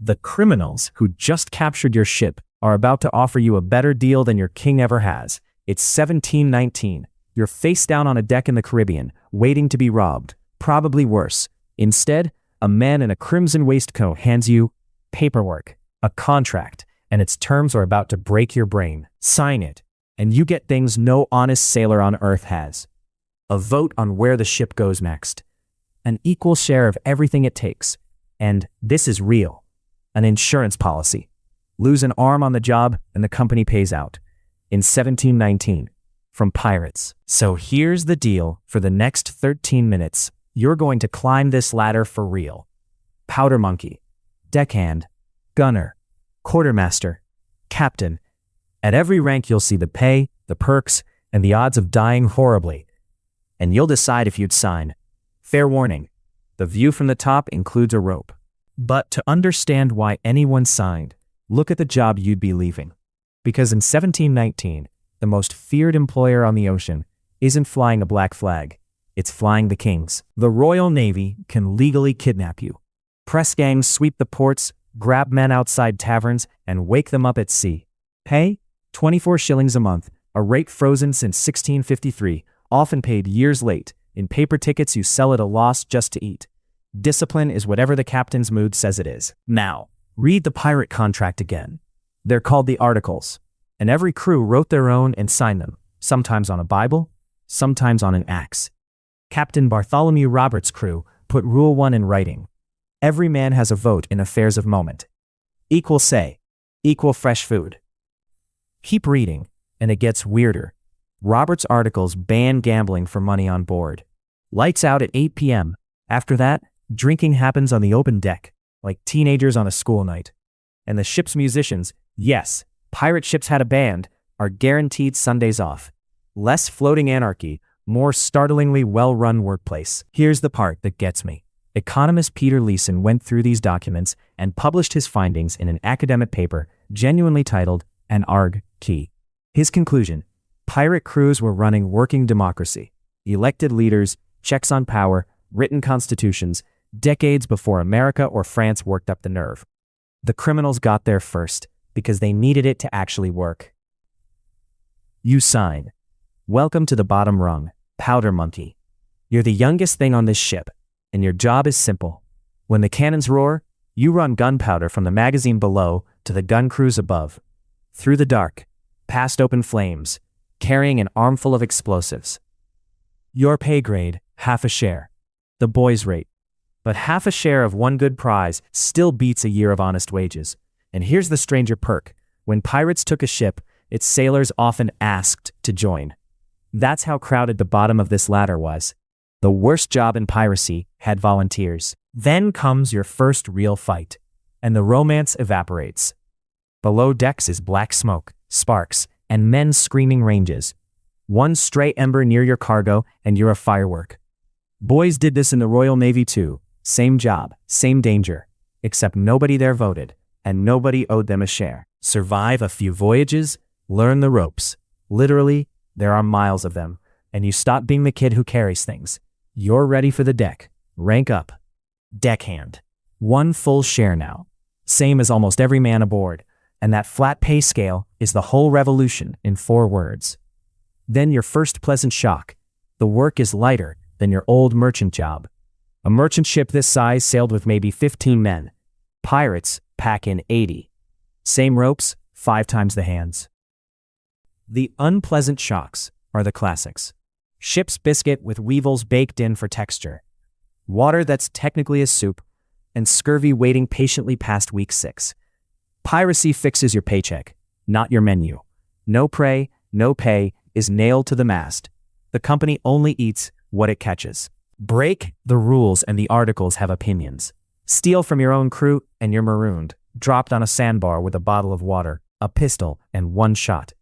The criminals who just captured your ship are about to offer you a better deal than your king ever has. It's 1719. You're face down on a deck in the Caribbean, waiting to be robbed. Probably worse. Instead, a man in a crimson waistcoat hands you paperwork, a contract, and its terms are about to break your brain. Sign it, and you get things no honest sailor on Earth has. A vote on where the ship goes next. An equal share of everything it takes. And this is real. An insurance policy. Lose an arm on the job, and the company pays out. In 1719. From pirates. So here's the deal. For the next 13 minutes, you're going to climb this ladder for real. Powder monkey, deckhand, gunner, quartermaster, captain. At every rank you'll see the pay, the perks, and the odds of dying horribly. And you'll decide if you'd sign. Fair warning, the view from the top includes a rope. But to understand why anyone signed, look at the job you'd be leaving. Because in 1719, the most feared employer on the ocean isn't flying a black flag, it's flying the king's. The Royal Navy can legally kidnap you. Press gangs sweep the ports, grab men outside taverns, and wake them up at sea. Pay? 24 shillings a month, a rate frozen since 1653, often paid years late, in paper tickets you sell at a loss just to eat. Discipline is whatever the captain's mood says it is. Now, read the pirate contract again. They're called the Articles, and every crew wrote their own and signed them, sometimes on a Bible, sometimes on an axe. Captain Bartholomew Roberts' crew put Rule 1 in writing. Every man has a vote in affairs of moment. Equal say, equal fresh food. Keep reading, and it gets weirder. Roberts' articles ban gambling for money on board. Lights out at 8 p.m. After that, drinking happens on the open deck, like teenagers on a school night. And the ship's musicians, yes, pirate ships had a band, are guaranteed Sundays off. Less floating anarchy, more startlingly well-run workplace. Here's the part that gets me. Economist Peter Leeson went through these documents and published his findings in an academic paper genuinely titled An Arg Key. His conclusion: pirate crews were running working democracy. Elected leaders, checks on power, written constitutions, decades before America or France worked up the nerve. The criminals got there first because they needed it to actually work. You sign. Welcome to the bottom rung, powder monkey. You're the youngest thing on this ship, and your job is simple. When the cannons roar, you run gunpowder from the magazine below to the gun crews above. Through the dark, past open flames, carrying an armful of explosives. Your pay grade, half a share. The boys' rate. But half a share of one good prize still beats a year of honest wages. And here's the stranger perk. When pirates took a ship, its sailors often asked to join. That's how crowded the bottom of this ladder was. The worst job in piracy had volunteers. Then comes your first real fight, and the romance evaporates. Below decks is black smoke, sparks, and men screaming ranges. One stray ember near your cargo, and you're a firework. Boys did this in the Royal Navy too. Same job, same danger. Except nobody there voted, and nobody owed them a share. Survive a few voyages, learn the ropes. Literally, there are miles of them, and you stop being the kid who carries things. You're ready for the deck. Rank up. Deckhand. One full share now. Same as almost every man aboard. And that flat pay scale is the whole revolution in 4 words. Then your first pleasant shock. The work is lighter than your old merchant job. A merchant ship this size sailed with maybe 15 men. Pirates pack in 80. Same ropes, 5 times the hands. The unpleasant shocks are the classics. Ship's biscuit with weevils baked in for texture. Water that's technically a soup, and scurvy waiting patiently past week 6. Piracy fixes your paycheck, not your menu. No prey, no pay is nailed to the mast. The company only eats what it catches. Break the rules and the articles have opinions. Steal from your own crew and you're marooned, dropped on a sandbar with a bottle of water, a pistol, and 1 shot.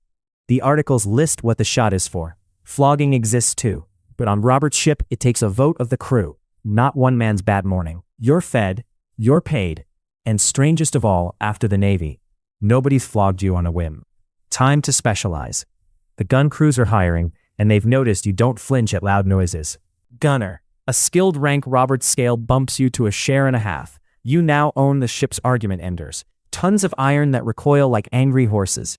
The articles list what the shot is for. Flogging exists too, but on Robert's ship it takes a vote of the crew, not one man's bad morning. You're fed, you're paid, and strangest of all, after the Navy, nobody's flogged you on a whim. Time to specialize. The gun crews are hiring, and they've noticed you don't flinch at loud noises. Gunner. A skilled rank Roberts scale bumps you to a share and a half. You now own the ship's argument enders, tons of iron that recoil like angry horses.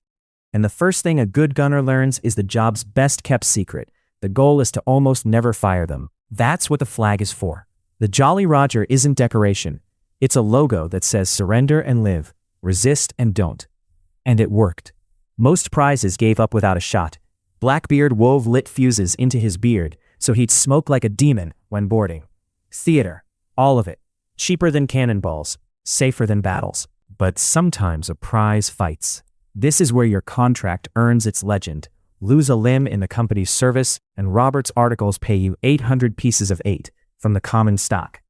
And the first thing a good gunner learns is the job's best-kept secret. The goal is to almost never fire them. That's what the flag is for. The Jolly Roger isn't decoration. It's a logo that says surrender and live, resist and don't. And it worked. Most prizes gave up without a shot. Blackbeard wove lit fuses into his beard so he'd smoke like a demon when boarding. Theater. All of it. Cheaper than cannonballs. Safer than battles. But sometimes a prize fights. This is where your contract earns its legend. Lose a limb in the company's service, and Roberts' articles pay you 800 pieces of 8 from the common stock.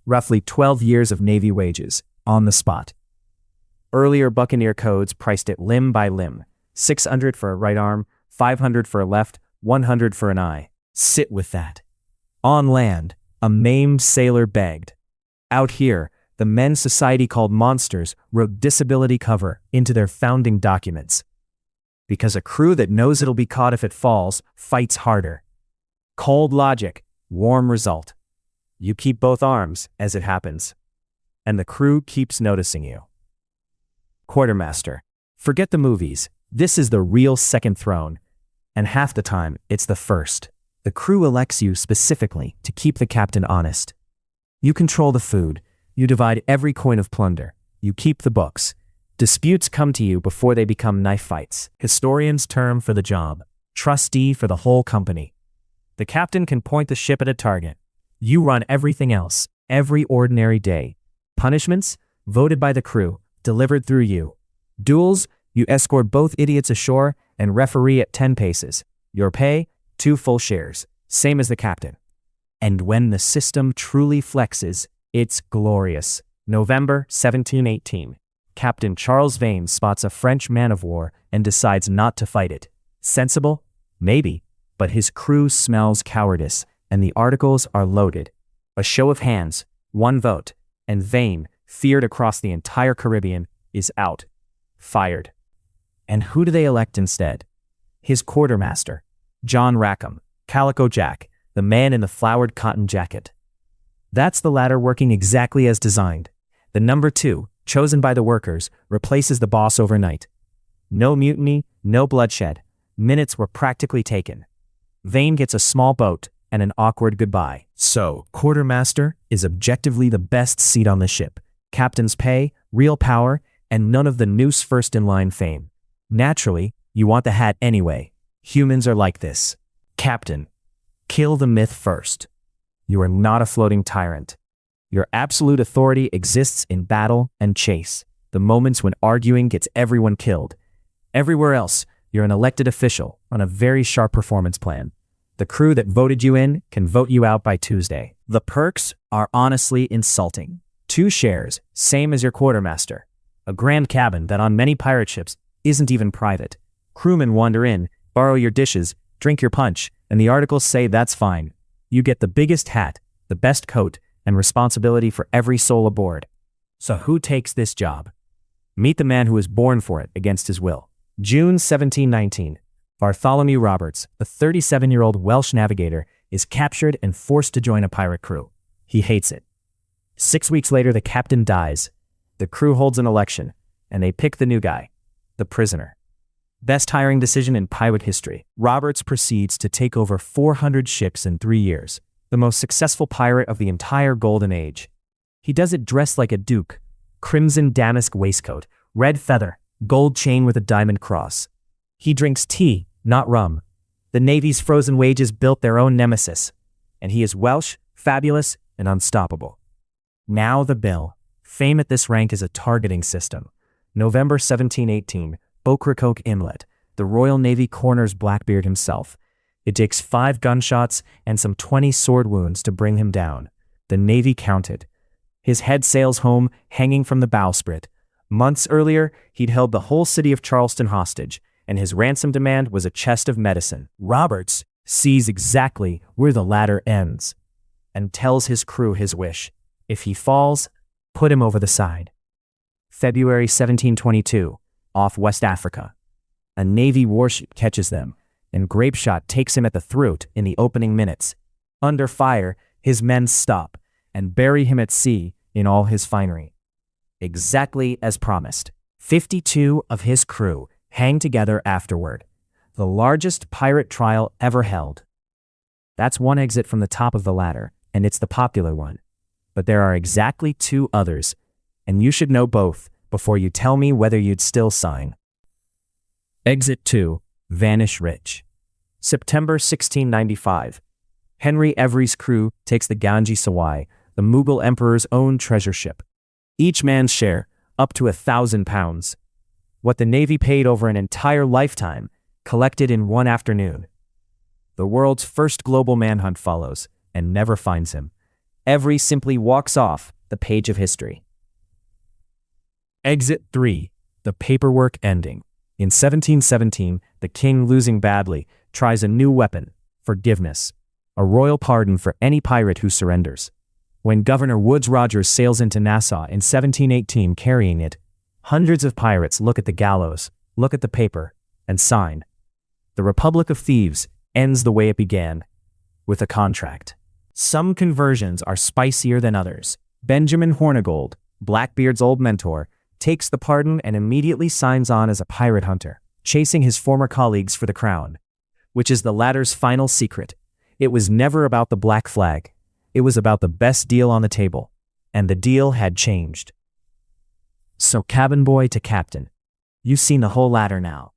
Roughly 12 years of Navy wages, on the spot. Earlier Buccaneer codes priced it limb by limb. 600 for a right arm, 500 for a left, 100 for an eye. Sit with that. On land, a maimed sailor begged. Out here, the men's society called Monsters wrote disability cover into their founding documents. Because a crew that knows it'll be caught if it falls fights harder. Cold logic, warm result. You keep both arms, as it happens. And the crew keeps noticing you. Quartermaster. Forget the movies. This is the real second throne. And half the time, it's the first. The crew elects you specifically to keep the captain honest. You control the food. You divide every coin of plunder. You keep the books. Disputes come to you before they become knife fights. Historian's term for the job. Trustee for the whole company. The captain can point the ship at a target. You run everything else, every ordinary day. Punishments? Voted by the crew, delivered through you. Duels? You escort both idiots ashore and referee at 10 paces. Your pay? 2 full shares, same as the captain. And when the system truly flexes, it's glorious. November 1718. Captain Charles Vane spots a French man-of-war and decides not to fight it. Sensible? Maybe. But his crew smells cowardice, and the articles are loaded. A show of hands, 1 vote, and Vane, feared across the entire Caribbean, is out. Fired. And who do they elect instead? His quartermaster, John Rackham, Calico Jack, the man in the flowered cotton jacket. That's the ladder working exactly as designed. The number 2, chosen by the workers, replaces the boss overnight. No mutiny, no bloodshed. Minutes were practically taken. Vane gets a small boat and an awkward goodbye. So, quartermaster is objectively the best seat on the ship. Captain's pay, real power, and none of the noose first-in-line fame. Naturally, you want the hat anyway. Humans are like this. Captain, kill the myth first. You are not a floating tyrant. Your absolute authority exists in battle and chase, the moments when arguing gets everyone killed. Everywhere else, you're an elected official on a very sharp performance plan. The crew that voted you in can vote you out by Tuesday. The perks are honestly insulting. 2 shares, same as your quartermaster. A grand cabin that on many pirate ships isn't even private. Crewmen wander in, borrow your dishes, drink your punch, and the articles say that's fine. You get the biggest hat, the best coat, and responsibility for every soul aboard. So who takes this job? Meet the man who was born for it against his will. June 1719. Bartholomew Roberts, a 37-year-old Welsh navigator, is captured and forced to join a pirate crew. He hates it. 6 weeks later, the captain dies. The crew holds an election, and they pick the new guy, the prisoner. Best hiring decision in pirate history. Roberts proceeds to take over 400 ships in 3 years, the most successful pirate of the entire Golden Age. He does it dressed like a duke, crimson damask waistcoat, red feather, gold chain with a diamond cross. He drinks tea, not rum. The Navy's frozen wages built their own nemesis, and he is Welsh, fabulous, and unstoppable. Now the bill. Fame at this rank is a targeting system. November 1718, Ocracoke Inlet. The Royal Navy corners Blackbeard himself. It takes 5 gunshots and some 20 sword wounds to bring him down. The Navy counted. His head sails home, hanging from the bowsprit. Months earlier, he'd held the whole city of Charleston hostage, and his ransom demand was a chest of medicine. Roberts sees exactly where the ladder ends and tells his crew his wish. If he falls, put him over the side. February 1722, off West Africa. A Navy warship catches them, and grapeshot takes him at the throat in the opening minutes. Under fire, his men stop and bury him at sea in all his finery. exactly as promised. 52 of his crew hang together afterward. The largest pirate trial ever held. That's one exit from the top of the ladder, and it's the popular one. But there are exactly 2 others, and you should know both before you tell me whether you'd still sign. Exit 2. Vanish Rich. September 1695. Henry Every's crew takes the Ganges Sawai, the Mughal emperor's own treasure ship. Each man's share, up to £1,000. What the Navy paid over an entire lifetime, collected in one afternoon. The world's first global manhunt follows, and never finds him. Every simply walks off the page of history. Exit 3. The paperwork ending. In 1717, the king, losing badly, tries a new weapon, forgiveness. A royal pardon for any pirate who surrenders. When Governor Woodes Rogers sails into Nassau in 1718 carrying it, hundreds of pirates look at the gallows, look at the paper, and sign. The Republic of Thieves ends the way it began, with a contract. Some conversions are spicier than others. Benjamin Hornigold, Blackbeard's old mentor, takes the pardon and immediately signs on as a pirate hunter, chasing his former colleagues for the crown. Which is the latter's final secret. It was never about the black flag. It was about the best deal on the table. And the deal had changed. So cabin boy to captain. You've seen the whole ladder now.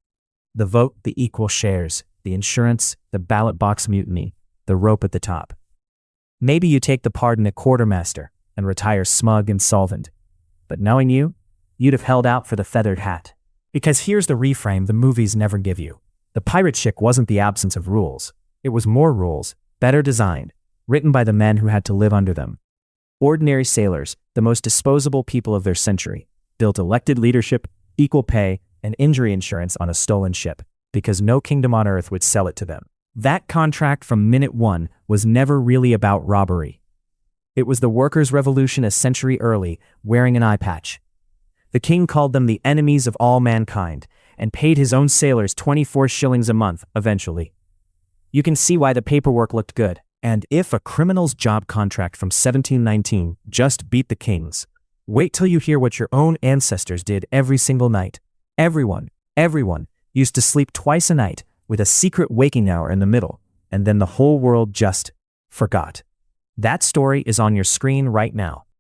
The vote, the equal shares, the insurance, the ballot box mutiny, the rope at the top. Maybe you take the pardon at Quartermaster and retire smug and solvent. But knowing you, you'd have held out for the feathered hat. Because here's the reframe the movies never give you. The pirate ship wasn't the absence of rules. It was more rules, better designed, written by the men who had to live under them. Ordinary sailors, the most disposable people of their century, built elected leadership, equal pay, and injury insurance on a stolen ship, because no kingdom on earth would sell it to them. That contract from minute one was never really about robbery. It was the workers' revolution a century early, wearing an eye patch. The king called them the enemies of all mankind, and paid his own sailors 24 shillings a month, eventually. You can see why the paperwork looked good. And if a criminal's job contract from 1719 just beat the king's, wait till you hear what your own ancestors did every single night. Everyone used to sleep twice a night with a secret waking hour in the middle, and then the whole world just forgot. That story is on your screen right now.